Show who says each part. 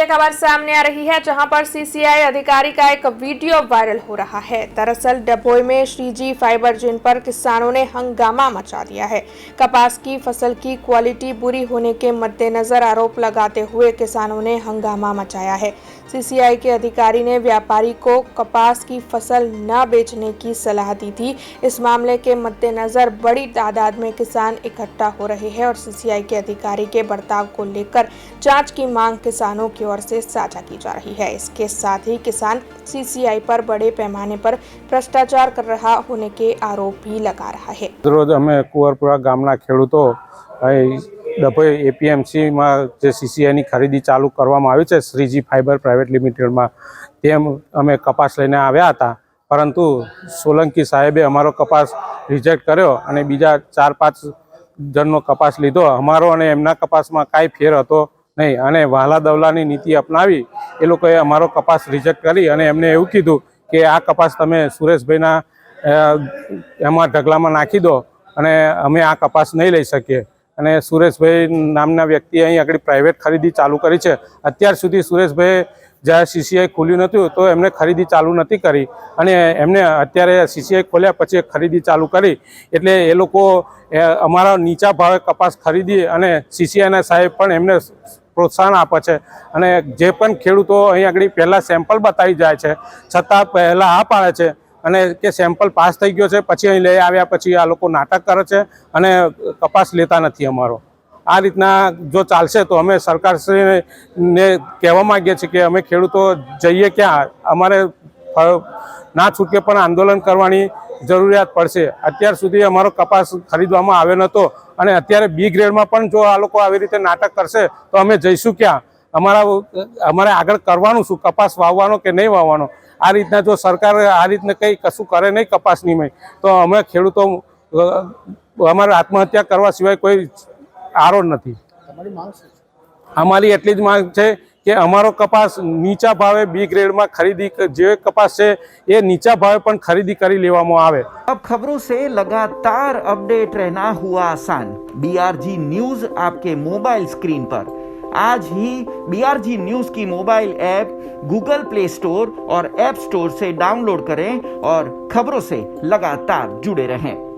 Speaker 1: बड़ी खबर सामने आ रही है, जहां पर सीसीआई अधिकारी का एक वीडियो वायरल हो रहा है। दरअसल डभोई में श्रीजी फाइबर जिन पर किसानों ने हंगामा मचा दिया है। कपास की फसल की क्वालिटी बुरी होने के मद्देनजर आरोप लगाते हुए किसानों ने हंगामा मचाया है। सीसीआई के अधिकारी ने व्यापारी को कपास की फसल न बेचने की सलाह दी थी। इस मामले के मद्देनजर बड़ी तादाद में किसान इकट्ठा हो रहे हैं और सीसीआई के अधिकारी के बर्ताव को लेकर जांच की मांग किसानों की ओर से साझा की जा रही है। इसके साथ ही किसान सीसीआई पर बड़े पैमाने पर भ्रष्टाचार कर रहा होने के आरोप भी लगा रहा है।
Speaker 2: रोज अमे कुंवरपुरा गामना खेडूतो डभोई एपीएमसी में जे सीसीआई खरीदी चालू करवामां आवी छे श्रीजी फाइबर प्राइवेट लिमिटेड में तेम अमे कपास लईने आव्या हता, परंतु सोलंकी साहेबे अमारो कपास रिजेक्ट कर्यो अने बीजा 4-5 जननो कपास लीधो। अमारो अने एमना कपासमां कांई फेर हतो नहीं अने वहाला दवलानी नीति अपनावी ए लोकोए अमारो कपास रिजेक्ट करी अने एमने एवुं कीधुं के आ कपास तमे सुरेशभाईना एमां ढगलामां नाखी दो अने अमे आ कपास नहीं लई शकीए। अने सुरेशभाई नामना व्यक्ति अहीं आगळ प्राइवेट खरीदी चालू करी छे। अत्यार सुधी सुरेशभाई ज्यारे सीसीआई खोल्युं नहोतुं तो एमणे खरीदी चालू नथी करी अने एमणे अत्यारे सीसीआई खोल्या पछी खरीदी चालू करी एटले ए लोको अमारा नीचा भावे कपास खरीदी अने सीसीआईना साहेब पण एमणे प्रोत्साहन आपे छे अने जे पण खेडूतो अहीं आगळ पहेला सेम्पल बतावी जाय छे छतां पहेला आ पाडे छे अने के सेम्पल पास थई गयो छे पछी अहीं लई आव्या पछी आ लोको नाटक करे छे अने कपास लेता नथी। अमारो आ रीतना जो चालशे तो अमे सरकारश्रीने कहेवा मांगीए छीए के अमे खेडूतो जईए क्यां अमारे ना छूटके पण आंदोलन करवानी जरूरियात पड़शे। अत्यार सुधी अमारो कपास खरीदवामां आव्यो नहोतो अने अत्यारे बी ग्रेडमां पण जो आ लोको आवी रीते नाटक करशे तो अमे जईशुं क्यां, अमारे आगळ करवानुं शुं, कपास वाववानो के नहीं वाववानो। आ रीतना जो सरकार आ रीतने कई कशुं करे नहीं कपासनी में तो अमे खेडूतो अमारे आत्महत्या करवा सिवाय कोई आरो नथी। अमारी एटली ज मांग छे कि अमारो कपास नीचा भावे बी ग्रेड में खरीदी जे कपास है ये नीचा भावे पण खरीदी करी लेवामां आवे।
Speaker 3: अब खबरों से लगातार अपडेट रहना हुआ आसान। बीआरजी न्यूज आपके मोबाइल स्क्रीन पर आज ही बीआरजी न्यूज की mobile app Google play store और ऐप स्टोर से डाउनलोड करें और खबरों से लगातार जुड़े रहें।